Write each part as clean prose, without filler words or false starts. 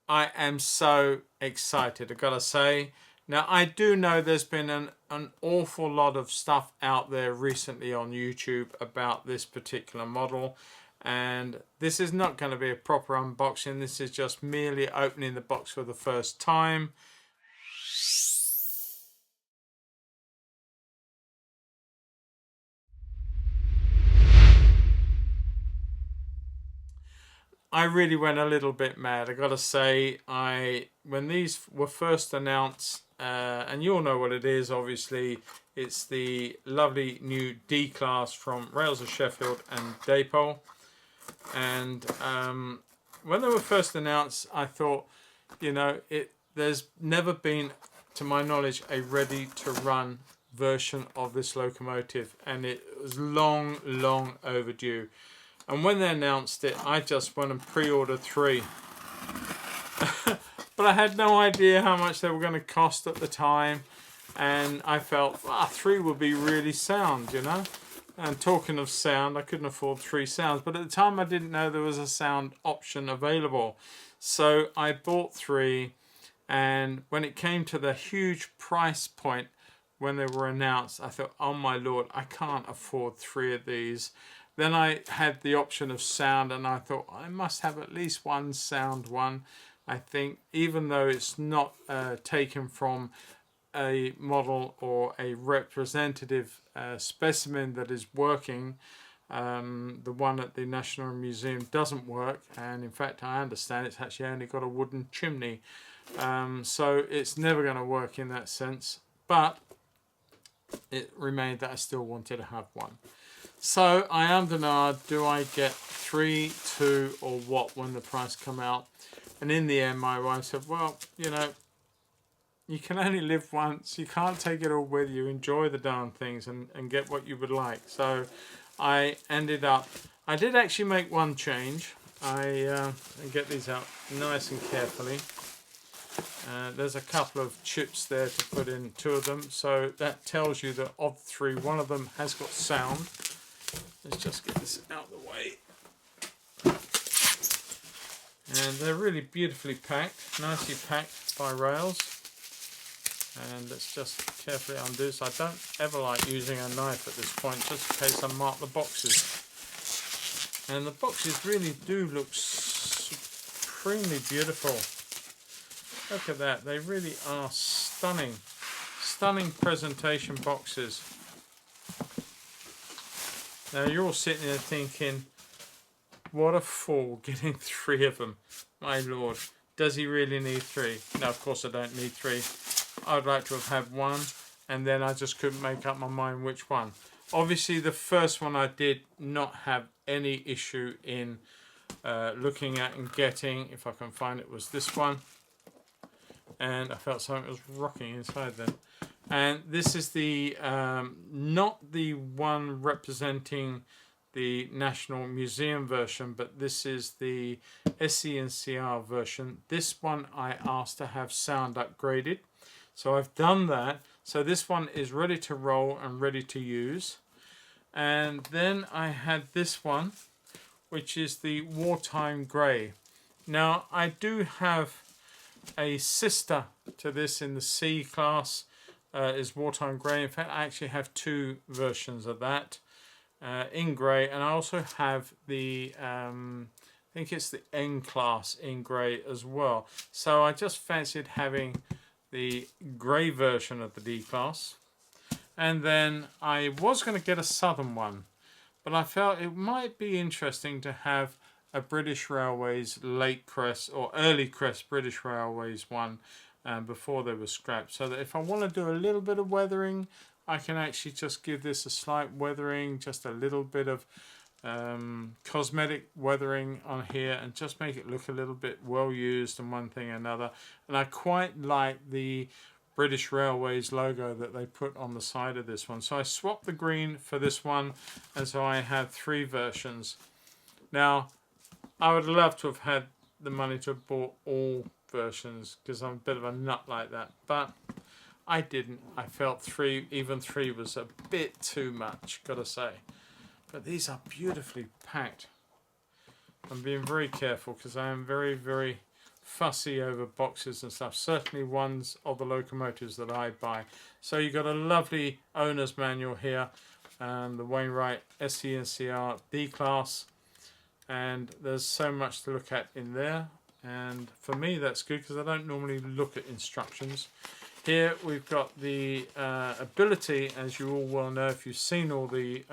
I am so excited, I've got to say. Now, I do know there's been an awful lot of stuff out there recently on YouTube about this particular model. And this is not going to be a proper unboxing. This is just merely opening the box for the first time. I really went a little bit mad. I gotta say, when these were first announced, and you all know what it is. Obviously, it's the lovely new D class from Rails of Sheffield and Dapol. And when they were first announced, I thought, you know, there's never been, to my knowledge, a ready-to-run version of this locomotive, and it was long overdue. And when they announced it, I just went and pre-ordered 3. But I had no idea how much they were going to cost at the time. And I felt, 3 would be really sound, you know. And talking of sound, I couldn't afford 3 sounds. But at the time, I didn't know there was a sound option available. So I bought 3. And when it came to the huge price point when they were announced, I thought, oh my Lord, I can't afford 3 of these. Then I had the option of sound, and I thought I must have at least one sound one. I think, even though it's not taken from a model or a representative specimen that is working, the one at the National Museum doesn't work, and in fact I understand it's actually only got a wooden chimney, so it's never going to work in that sense. But it remained that I still wanted to have one. So I am denied, do I get 3, 2 or what when the price come out? And in the end my wife said, well, you know, you can only live once, you can't take it all with you, enjoy the darn things and get what you would like. So I ended up, I did actually make one change. I get these out nice and carefully. There's a couple of chips there to put in 2 of them, so that tells you that of 3, one of them has got sound. Let's just get this out of the way. And they're really beautifully packed, nicely packed by Rails. And let's just carefully undo this. I don't ever like using a knife at this point, just in case I mark the boxes. And the boxes really do look supremely beautiful. Look at that, they really are stunning. Stunning presentation boxes. Now you're all sitting there thinking, what a fool getting 3 of them. My Lord, does he really need 3? No, of course I don't need 3. I'd like to have had 1, and then I just couldn't make up my mind which one. Obviously the first one I did not have any issue in looking at and getting. If I can find it, was this one. And I felt something was rocking inside then. And this is the not the one representing the National Museum version, but this is the SE&CR version. This one I asked to have sound upgraded, so I've done that. So this one is ready to roll and ready to use. And then I had this one, which is the Wartime Grey. Now I do have a sister to this in the C class, is Wartime Grey. In fact, I actually have 2 versions of that in grey, and I also have the I think it's the N class in grey as well. So I just fancied having the grey version of the D class, and then I was going to get a southern one, but I felt it might be interesting to have a British Railways late crest or early crest British Railways one before they were scrapped, so that if I want to do a little bit of weathering, I can actually just give this a slight weathering, just a little bit of cosmetic weathering on here, and just make it look a little bit well used and one thing and another. And I quite like the British Railways logo that they put on the side of this one, so I swapped the green for this one, and so I have 3 versions. Now I would love to have had the money to have bought all versions, because I'm a bit of a nut like that, but I didn't. I felt 3, even 3 was a bit too much, gotta say. But these are beautifully packed. I'm being very careful because I am very fussy over boxes and stuff. Certainly ones of the locomotives that I buy. So you've got a lovely owner's manual here, and the Wainwright SE&CR D-Class, and there's so much to look at in there, and for me that's good because I don't normally look at instructions. Here we've got the ability, as you all well know if you've seen all the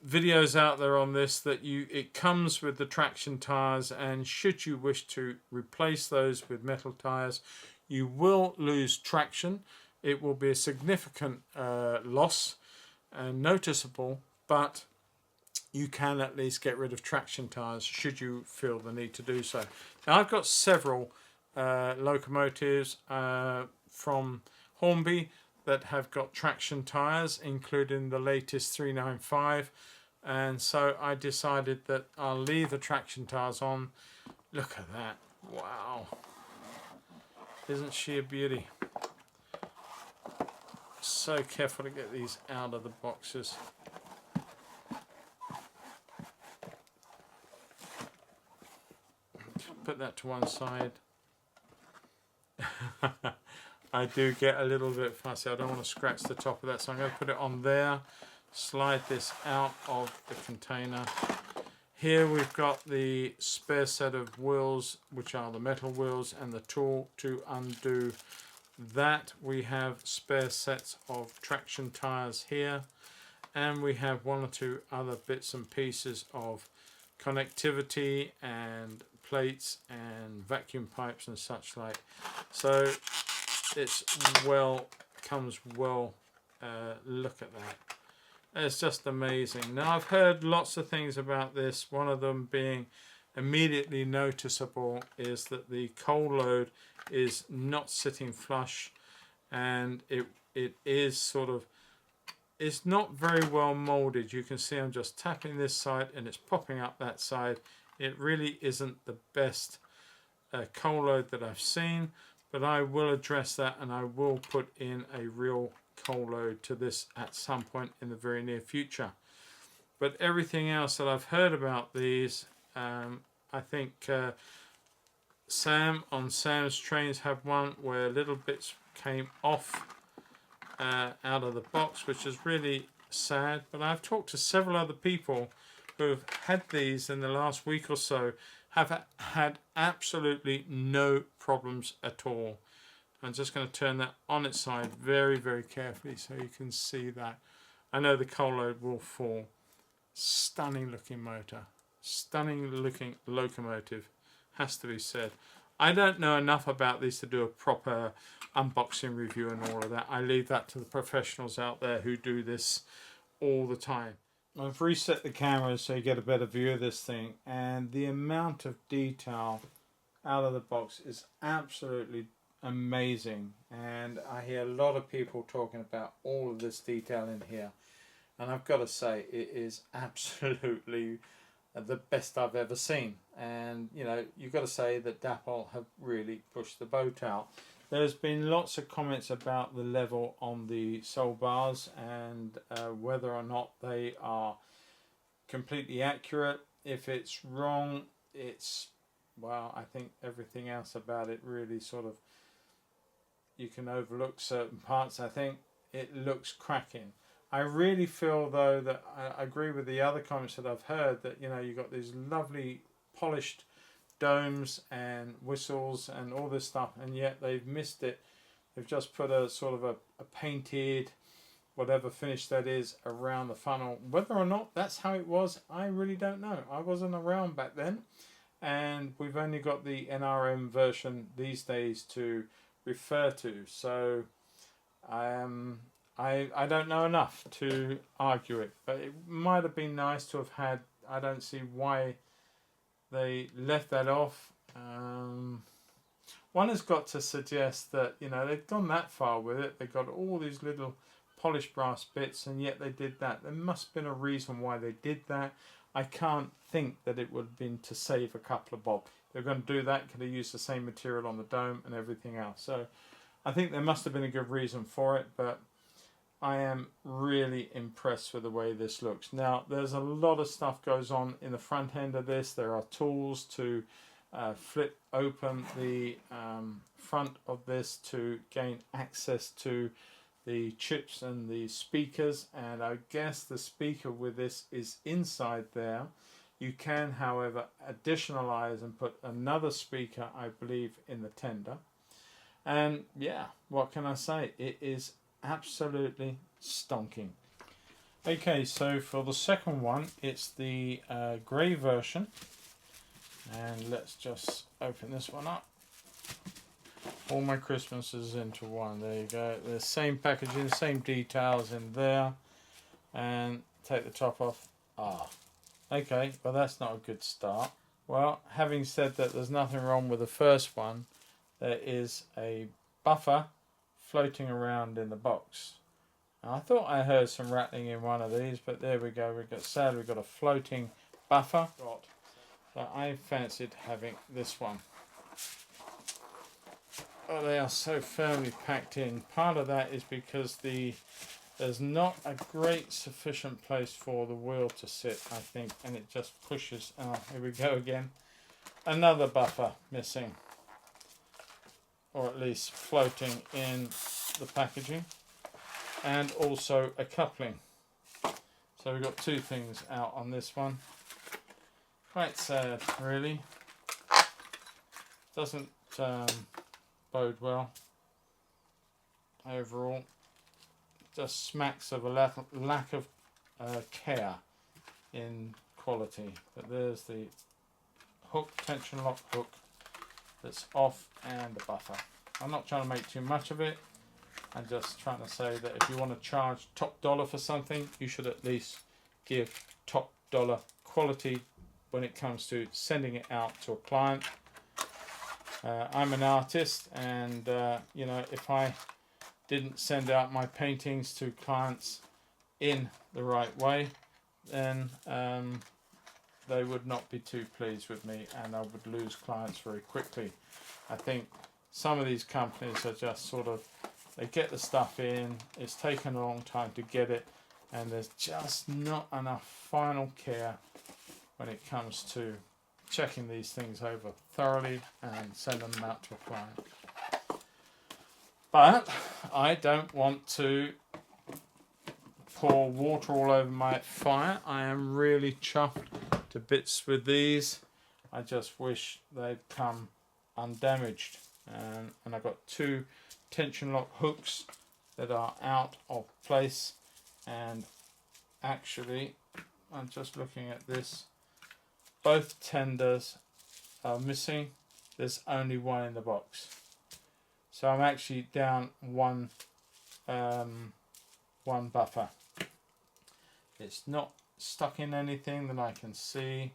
videos out there on this, that it comes with the traction tires, and should you wish to replace those with metal tires, you will lose traction. It will be a significant loss and noticeable, but you can at least get rid of traction tires should you feel the need to do so. Now I've got several locomotives from Hornby that have got traction tires, including the latest 395, and so I decided that I'll leave the traction tires on. Look at that, wow, isn't she a beauty? So careful to get these out of the boxes. Put that to one side. I do get a little bit fussy. I don't want to scratch the top of that, so I'm going to put it on there, slide this out of the container. Here we've got the spare set of wheels, which are the metal wheels, and the tool to undo that. We have spare sets of traction tires here, and we have one or two other bits and pieces of connectivity and plates and vacuum pipes and such like. So it's comes well. Look at that, it's just amazing. Now I've heard lots of things about this, one of them being immediately noticeable is that the coal load is not sitting flush, and it is sort of, it's not very well molded. You can see I'm just tapping this side and it's popping up that side. It really isn't the best coal load that I've seen, but I will address that, and I will put in a real coal load to this at some point in the very near future. But everything else that I've heard about these, I think Sam on Sam's trains have one where little bits came off out of the box, which is really sad. But I've talked to several other people who have had these in the last week or so, have had absolutely no problems at all. I'm just going to turn that on its side very, very carefully so you can see that. I know the coal load will fall. Stunning looking motor, stunning looking locomotive, has to be said. I don't know enough about these to do a proper unboxing review and all of that. I leave that to the professionals out there who do this all the time. I've reset the camera so you get a better view of this thing, and the amount of detail out of the box is absolutely amazing, and I hear a lot of people talking about all of this detail in here, and I've got to say it is absolutely the best I've ever seen. And you know, you've got to say that Dapol have really pushed the boat out. There's been lots of comments about the level on the sole bars and whether or not they are completely accurate. If it's wrong, it's, well, I think everything else about it really sort of, you can overlook certain parts. I think it looks cracking. I really feel though that I agree with the other comments that I've heard, that you know, you've got these lovely polished domes and whistles and all this stuff, and yet they've missed it. They've just put a sort of a painted whatever finish that is around the funnel. Whether or not that's how it was, I really don't know. I wasn't around back then, and we've only got the NRM version these days to refer to, so I don't know enough to argue it, but it might have been nice to have had. I don't see why they left that off. One has got to suggest that, you know, they've gone that far with it. They've got all these little polished brass bits, and yet they did that. There must have been a reason why they did that. I can't think that it would have been to save a couple of bob. They're going to do that, could have used the same material on the dome and everything else. So I think there must have been a good reason for it, but I am really impressed with the way this looks. Now, there's a lot of stuff goes on in the front end of this. There are tools to flip open the front of this to gain access to the chips and the speakers, and I guess the speaker with this is inside there. You can, however, additionalize and put another speaker, I believe, in the tender. And yeah, what can I say? It is absolutely stonking. Okay, so for the second one, it's the grey version. And let's just open this one up. All my Christmases into one. There you go. The same packaging, same details in there. And take the top off. Okay, well that's not a good start. Well, having said that, there's nothing wrong with the first one. There is a buffer floating around in the box. Now, I thought I heard some rattling in one of these, but there we go. Sadly, we've got a floating buffer. So I fancied having this one. Oh, they are so firmly packed in. Part of that is because there's not a great sufficient place for the wheel to sit, I think, and it just pushes. Here we go again. Another buffer missing, or at least floating in the packaging, and also a coupling. So we've got two things out on this one. Quite sad, really. Doesn't bode well overall. Just smacks of a lack of care in quality. But there's the hook, tension lock hook that's off, and the buffer. I'm not trying to make too much of it. I'm just trying to say that if you want to charge top dollar for something, you should at least give top dollar quality when it comes to sending it out to a client. I'm an artist, and you know, if I didn't send out my paintings to clients in the right way, then they would not be too pleased with me, and I would lose clients very quickly. I think some of these companies are just sort of, they get the stuff in, it's taken a long time to get it, and there's just not enough final care when it comes to checking these things over thoroughly and sending them out to a client. But I don't want to pour water all over my fire. I am really chuffed to bits with these. I just wish they'd come undamaged. And I've got two tension lock hooks that are out of place, and actually I'm just looking at this, both tenders are missing. There's only one in the box, so I'm actually down one buffer. It's not stuck in anything that I can see.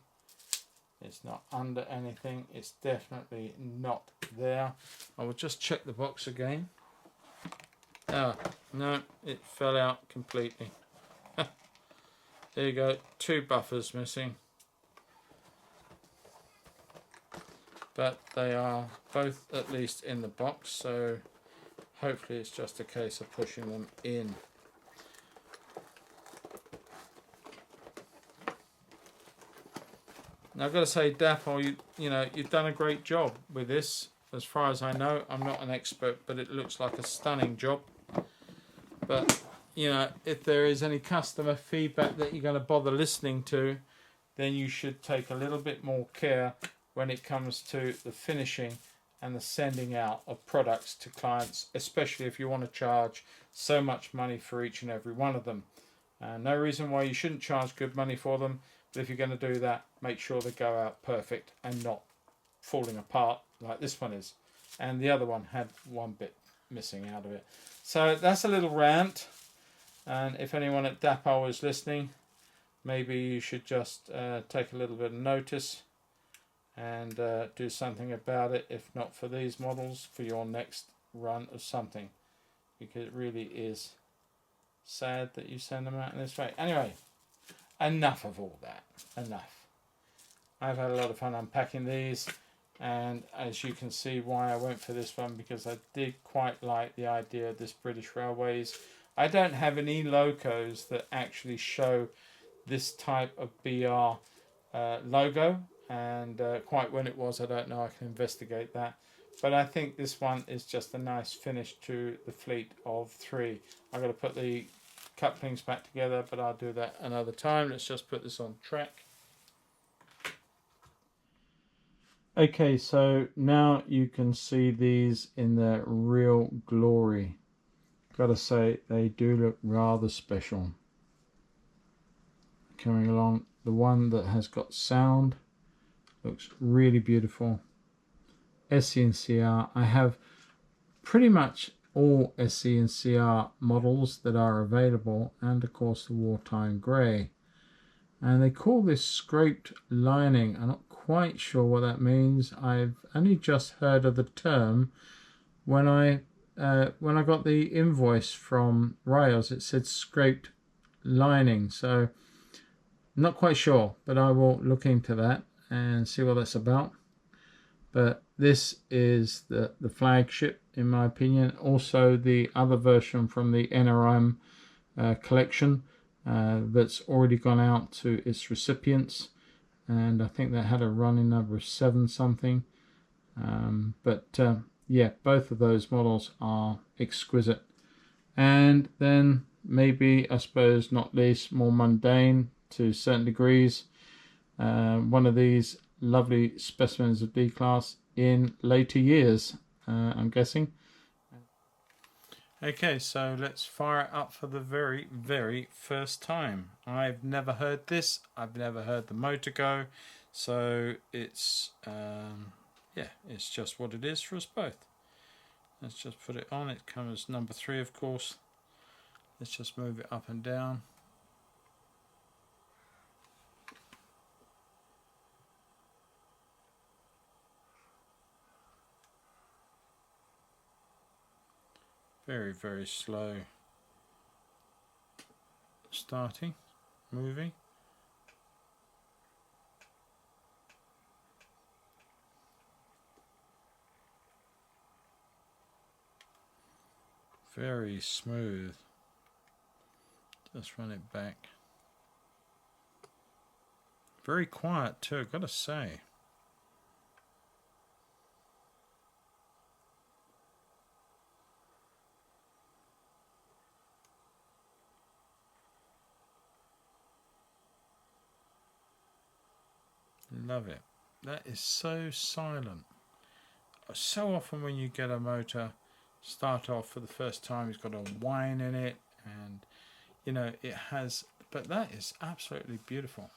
It's not under anything. It's definitely not there. I will just check the box again. Oh, no, it fell out completely. There you go, two buffers missing. But they are both at least in the box, so hopefully it's just a case of pushing them in. Now I've got to say, Dapol, you know, you've done a great job with this. As far as I know, I'm not an expert, but it looks like a stunning job. But, you know, if there is any customer feedback that you're going to bother listening to, then you should take a little bit more care when it comes to the finishing and the sending out of products to clients, especially if you want to charge so much money for each and every one of them. No reason why you shouldn't charge good money for them, but if you're going to do that, make sure they go out perfect and not falling apart like this one is. And the other one had one bit missing out of it. So that's a little rant, and if anyone at Dapol is listening, maybe you should just take a little bit of notice and do something about it, if not for these models, for your next run of something, because it really is sad that you send them out in this way. Anyway, enough of all that. Enough. I've had a lot of fun unpacking these, and as you can see why I went for this one, because I did quite like the idea of this British Railways. I don't have any locos that actually show this type of BR logo, and quite when it was, I don't know. I can investigate that. But I think this one is just a nice finish to the fleet of 3. I'm going to put the couplings back together, but I'll do that another time. Let's just put this on track. Okay, so now you can see these in their real glory. Gotta say, they do look rather special. Coming along, the one that has got sound looks really beautiful. SE&CR, I have pretty much all SE&CR models that are available, and of course the wartime grey. And they call this scraped lining. I'm not quite sure what that means. I've only just heard of the term when I got the invoice from Rails. It said scraped lining, so I'm not quite sure, but I will look into that and see what that's about. But this is the flagship, in my opinion. Also the other version from the NRM collection that's already gone out to its recipients, and I think that had a running number of 7 something. Yeah, both of those models are exquisite. And then maybe, I suppose not least, more mundane to certain degrees, one of these lovely specimens of D-Class in later years, I'm guessing. Okay, so let's fire it up for the very, very first time. I've never heard this. I've never heard the motor go. So it's, yeah, it's just what it is for us both. Let's just put it on. It comes number 3, of course. Let's just move it up and down. Very, very slow starting, moving. Very smooth. Just run it back. Very quiet too, I've got to say. Love it. That is so silent. So often when you get a motor start off for the first time, it's got a whine in it, and you know it has, but that is absolutely beautiful.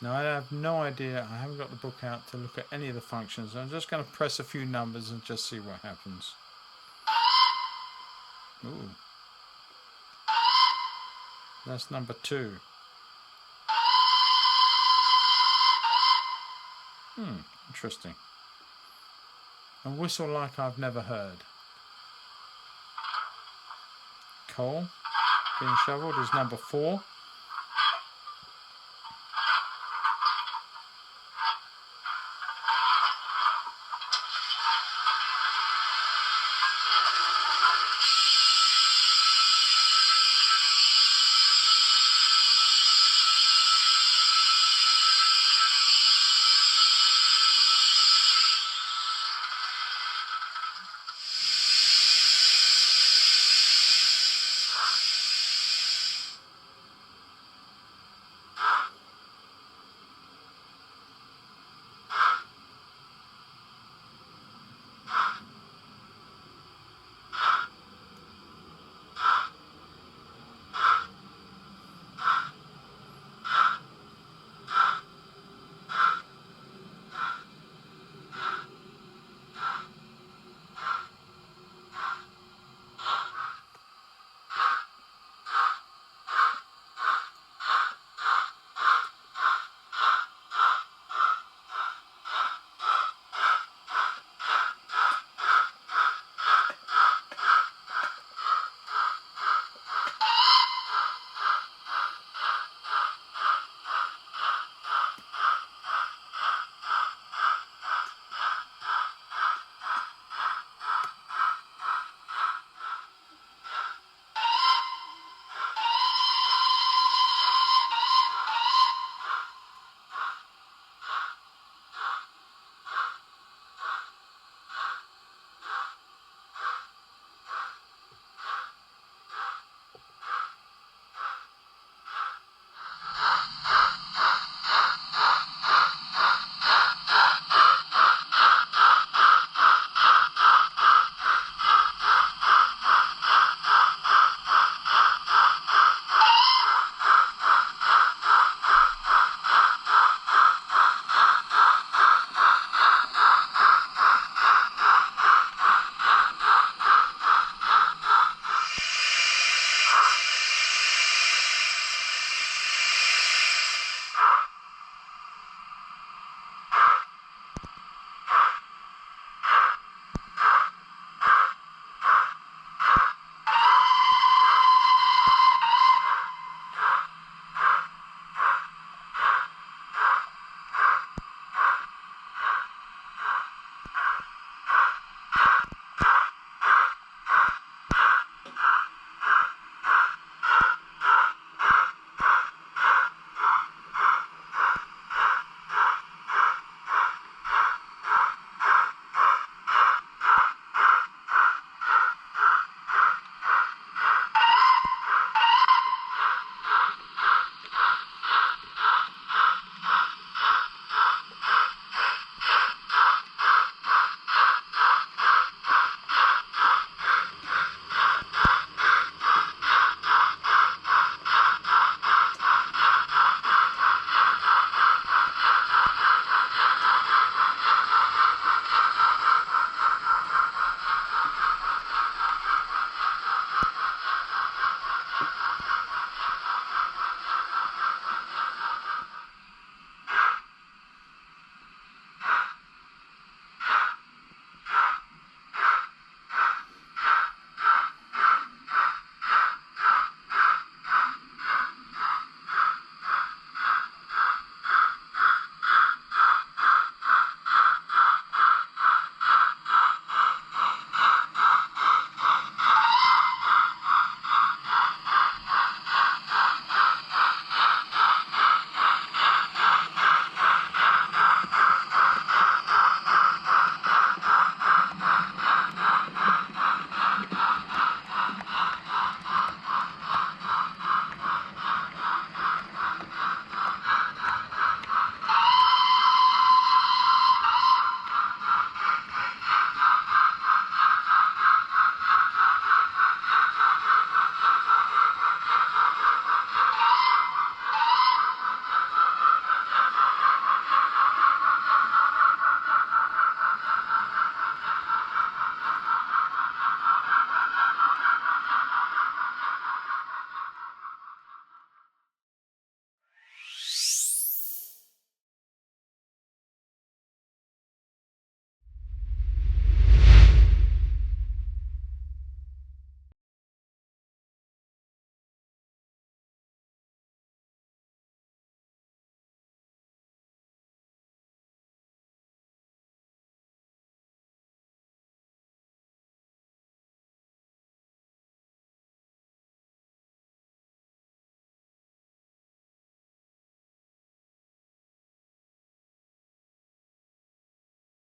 Now I have no idea, I haven't got the book out to look at any of the functions. I'm just going to press a few numbers and just see what happens. Ooh. That's number 2. Interesting. A whistle like I've never heard. Coal being shoveled is number 4.